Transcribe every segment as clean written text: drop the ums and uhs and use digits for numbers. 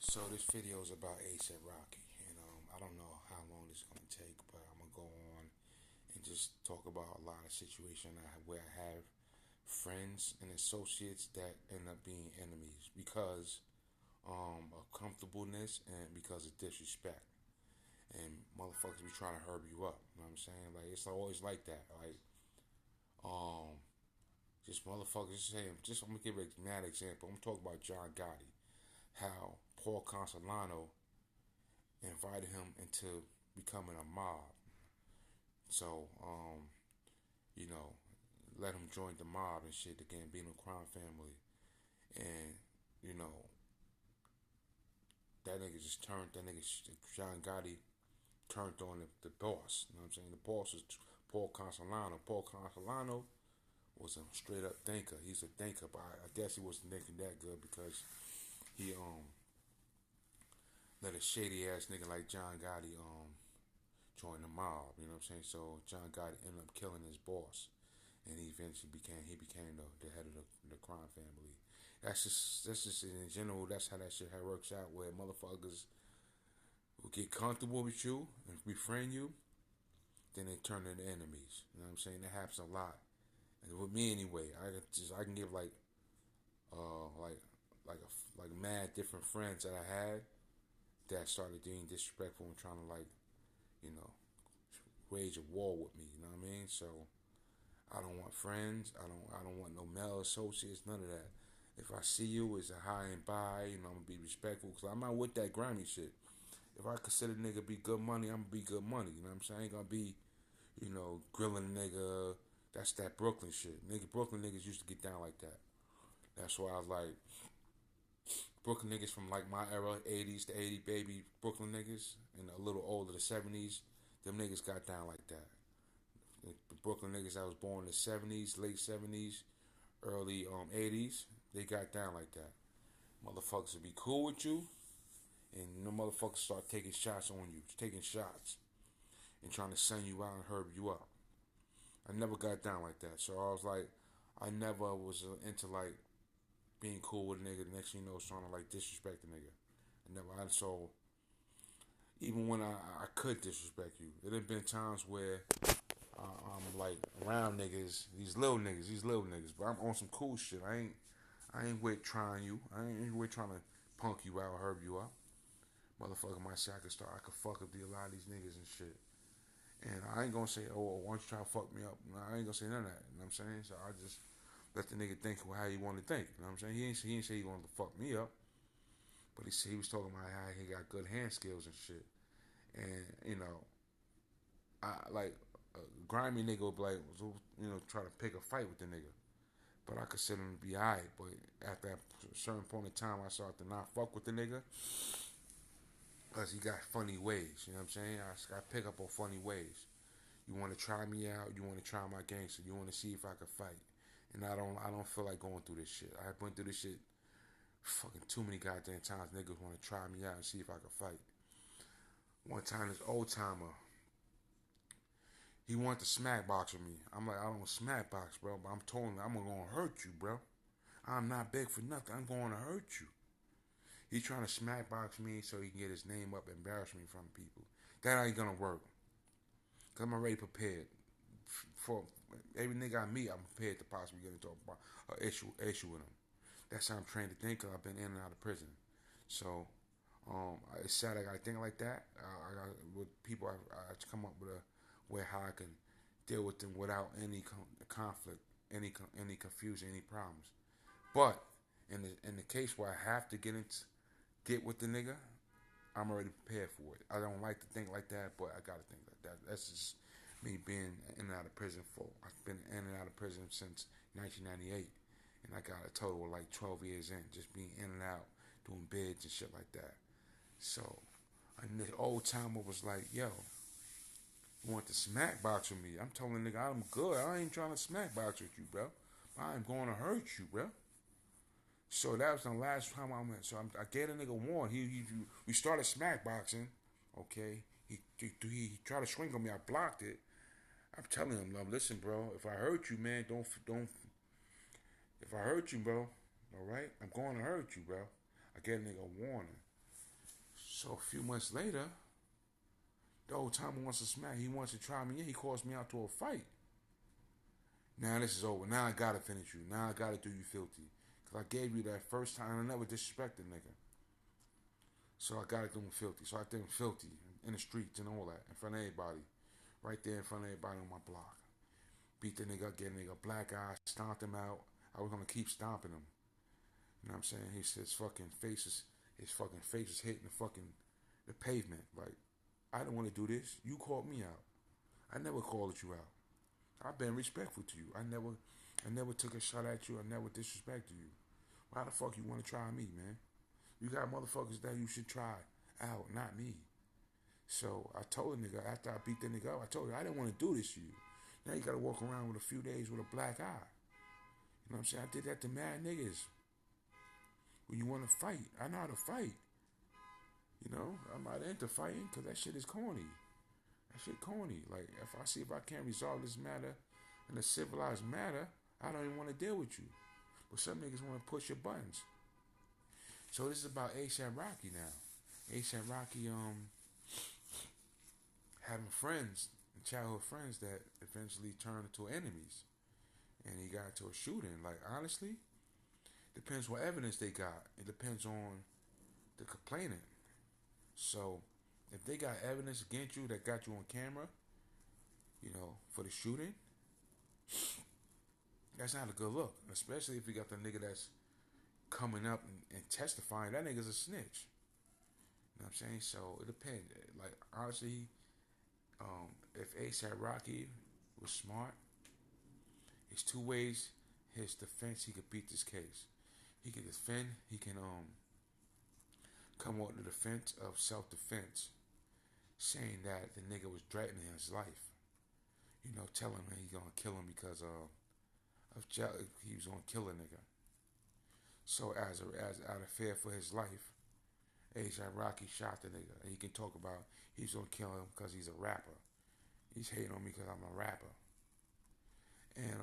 So this video is about ASAP Rocky, and I don't know how long this is gonna take, but I'm gonna go on and just talk about a lot of situations where I have friends and associates that end up being enemies because of comfortableness and because of disrespect. And motherfuckers be trying to herb you up. You know what I'm saying? Like it's always like that. Like um, just motherfuckers saying. Just I'm gonna give a mad example. I'm talking about John Gotti. How Paul Consolano invited him into becoming a mob. So, you know, let him join the mob and shit again, being a crime family. And, you know, that nigga just turned, that nigga, John Gotti turned on the boss. You know what I'm saying? The boss was Paul Consolano. Paul Consolano was a straight up thinker. He's a thinker, but I guess he wasn't thinking that good because he let a shady ass nigga like John Gotti join the mob. You know what I'm saying? So John Gotti ended up killing his boss, and he eventually became the head of the crime family. That's just in general. That's how that shit works out. Where motherfuckers will get comfortable with you and befriend you, then they turn into enemies. You know what I'm saying? That happens a lot. And with me anyway, I can give uh like like mad different friends that I had that started being disrespectful and trying to you know wage a war with me. You know what I mean? So I don't want friends. I don't want no male associates. None of that. If I see you, it's a hi and bye. You know, I'm gonna be respectful because I'm not with that grimy shit. If I consider nigga be good money, I'm gonna be good money. You know what I'm saying? I ain't gonna be, grilling a nigga. That's that Brooklyn shit. Nigga, Brooklyn niggas used to get down like that. That's why I was like, Brooklyn niggas from like my era, 80s to 80 baby Brooklyn niggas, and a little older, the 70s, them niggas got down like that. The Brooklyn niggas that was born in the 70s, late 70s, early 80s, they got down like that. Motherfuckers would be cool with you, and the motherfuckers start taking shots on you, taking shots, and trying to send you out and herb you up. I never got down like that. So I was like, I never was into like being cool with a nigga. The next thing you know, trying to like disrespect the nigga. So even when I could disrespect you, it had been times where I'm like around niggas, these little niggas, but I'm on some cool shit. I ain't with trying you. I ain't with trying to punk you out, herb you up. Motherfucker might say I could fuck up a lot of these niggas and shit. And I ain't gonna say, oh, why don't you try to fuck me up? No, I ain't gonna say none of that. You know what I'm saying? So I just let the nigga think how he want to think. You know what I'm saying? He ain't say he wanted to fuck me up, but he was talking about how he got good hand skills and shit. And I like a grimy nigga would be like, try to pick a fight with the nigga. But I consider him to be alright. But at that certain point in time, I started to not fuck with the nigga because he got funny ways. You know what I'm saying? I pick up on funny ways. You want to try me out? You want to try my gangster? You want to see if I can fight? And I don't feel like going through this shit. I went through this shit fucking too many goddamn times. Niggas want to try me out and see if I can fight. One time, this old timer, he wanted to smack box with me. I'm like, I don't smack box, bro. But I'm telling him, I'm gonna hurt you, bro. I'm not big for nothing. I'm going to hurt you. He trying to smack box me so he can get his name up, and embarrass me in front of people. That ain't gonna work. Cause I'm already prepared for every nigga I meet. I'm prepared to possibly get into a issue with him. That's how I'm trained to think. Cause I've been in and out of prison. So it's sad I gotta think like that. I got with people. I come up with a way how I can deal with them without any conflict, any confusion, any problems. But in the case where I have to get with the nigga, I'm already prepared for it. I don't like to think like that, but I gotta think like that. That's just me being in and out of prison for. I've been in and out of prison since 1998, and I got a total of like 12 years in, just being in and out, doing bids and shit like that. So, and the old timer was like, "Yo, you want to smack box with me?" I'm telling the nigga, "I'm good. I ain't trying to smack box with you, bro. I'm going to hurt you, bro." So that was the last time I went. So I gave a nigga warning. We started smack boxing. Okay, he tried to swing on me. I blocked it. I'm telling him, no, listen, bro. If I hurt you, man, don't. If I hurt you, bro, all right, I'm going to hurt you, bro. I gave a nigga a warning. So a few months later, the old timer wants to smack. He wants to try me. Yeah, he calls me out to a fight. Now this is over. Now I gotta finish you. Now I gotta do you filthy. Cause I gave you that first time. I never disrespected nigga. So I gotta do him filthy. So I did him filthy in the streets and all that in front of everybody, right there in front of everybody on my block. Beat the nigga up, get a nigga a black eye, stomped him out. I was gonna keep stomping him. You know what I'm saying? His fucking face is hitting the pavement. Like, I didn't want to do this. You called me out. I never called you out. I've been respectful to you. I never took a shot at you. I never disrespected you. Why the fuck you want to try me, man? You got motherfuckers that you should try out, not me. So I told the nigga after I beat the nigga up, I told her I didn't want to do this to you. Now you gotta walk around with a few days with a black eye. You know what I'm saying? I did that to mad niggas. When you want to fight, I know how to fight. You know, I'm not into fighting because that shit is corny. That shit corny. Like, if I can't resolve this matter in a civilized manner, I don't even want to deal with you. But some niggas want to push your buttons. So this is about ASAP Rocky now. ASAP Rocky having friends, childhood friends that eventually turned into enemies. And he got into a shooting. Like, honestly, depends what evidence they got. It depends on the complainant. So if they got evidence against you that got you on camera, you know, for the shooting, that's not a good look. Especially if you got the nigga that's coming up and testifying. That nigga's a snitch. You know what I'm saying? So it depends. Like, honestly, if ASAP Rocky was smart, it's two ways his defense he could beat this case. He can defend, he can come up with the defense of self-defense, saying that the nigga was threatening his life. You know, telling him he's gonna kill him because he was gonna kill a nigga. So as out of fear for his life, ASAP Rocky shot the nigga. And he can talk about he's gonna kill him because he's a rapper. He's hating on me because I'm a rapper. And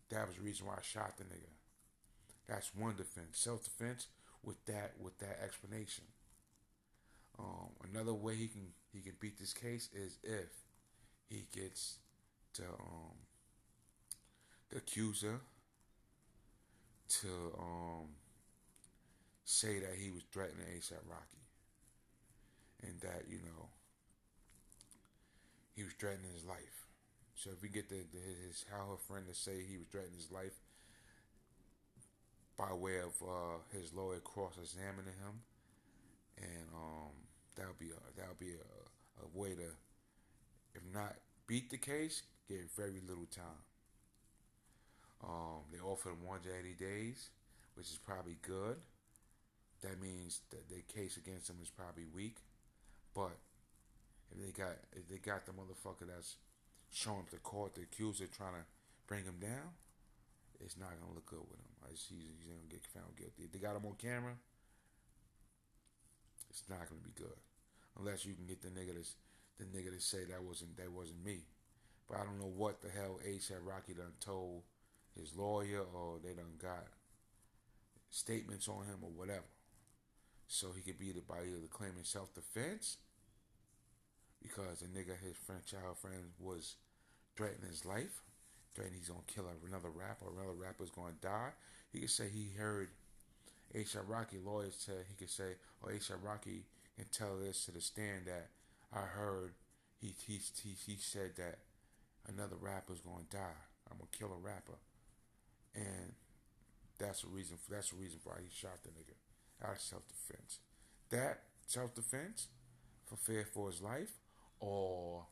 that was the reason why I shot the nigga. That's one defense, self-defense with that explanation. Another way he can beat this case is if he gets the accuser to say that he was threatening ASAP Rocky, and that, you know, he was threatening his life. So if we get his childhood friend to say he was threatening his life by way of his lawyer cross-examining him, and that'll be a way to, if not beat the case, get very little time. They offered him 180 days, which is probably good. That means that the case against him is probably weak. But if they got the motherfucker that's showing up to court, the accuser trying to bring him down, it's not gonna look good with him. He's gonna get found guilty. If they got him on camera, it's not gonna be good, unless you can get the nigga to say that wasn't me. But I don't know what the hell ASAP Rocky done told his lawyer, or they done got statements on him or whatever. So he could be either claiming self-defense because the nigga, his child friend, was threatening his life, threatening he's gonna kill another rapper's gonna die. He could say he heard ASAP Rocky lawyers say, he could say, or ASAP Rocky can tell this to the stand that I heard he said that another rapper's gonna die. I'm gonna kill a rapper, and that's the reason why he shot the nigga out of self-defense. That self-defense for fear for his life, or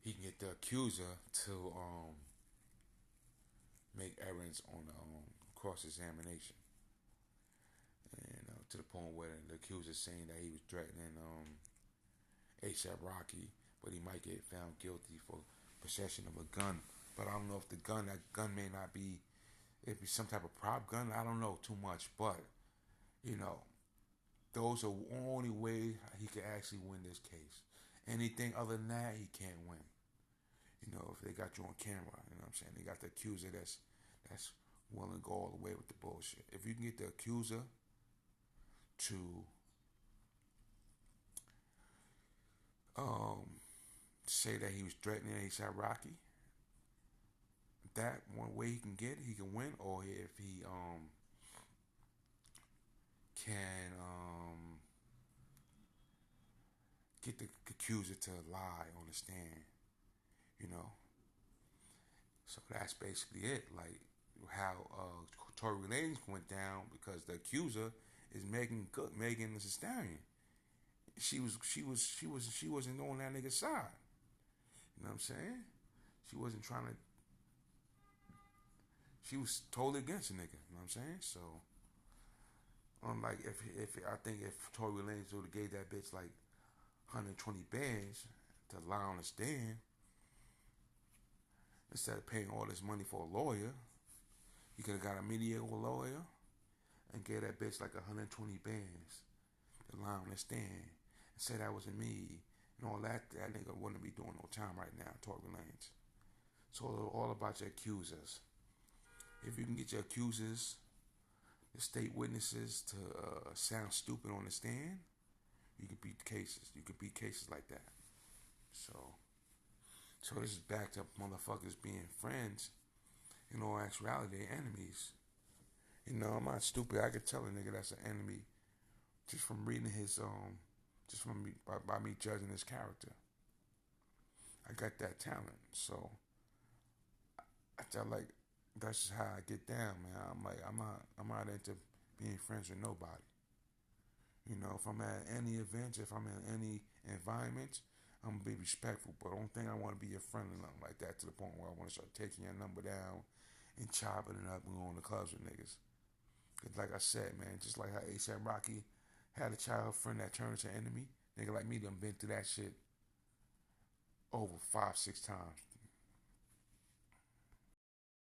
he can get the accuser to make errands on cross-examination, and to the point where the accuser saying that he was threatening ASAP Rocky, but he might get found guilty for possession of a gun. But I don't know if that gun may not be, it'd be some type of prop gun. I don't know too much, but you know, those are the only way he could actually win this case. Anything other than that, he can't win. You know, if they got you on camera, you know what I'm saying? They got the accuser that's willing to go all the way with the bullshit. If you can get the accuser to say that he was threatening ASAP Rocky, that one way he can get it, he can win, or if he can get the accuser to lie on the stand, you know. So that's basically it. Like how Tory Lanez went down because the accuser is Megan Cook, Megan the Stallion. She wasn't on that nigga's side. You know what I'm saying? She wasn't trying to. She was totally against the nigga. You know what I'm saying? So, like if I think if Tory Lanez would have gave that bitch like 120 bands to lie on the stand instead of paying all this money for a lawyer, he could have got a mediocre lawyer and gave that bitch like 120 bands to lie on the stand and say that wasn't me and all that. That nigga wouldn't be doing no time right now, Tory Lanez. So all about your accusers. If you can get your accusers, the state witnesses to sound stupid on the stand, you can beat cases. You can beat cases like that. So this is back to motherfuckers being friends. In all actuality, they're enemies. You know, I'm not stupid. I could tell a nigga that's an enemy just from reading his just from me by me judging his character. I got that talent, so I tell like that's just how I get down, man. I'm not into being friends with nobody. You know, if I'm at any events, if I'm in any environment, I'm gonna be respectful. But I don't think I want to be your friend or nothing like that to the point where I want to start taking your number down and chopping it up and going to clubs with niggas. Cause like I said, man, just like how ASAP Rocky had a childhood friend that turned into an enemy, nigga like me done been through that shit over 5-6 times.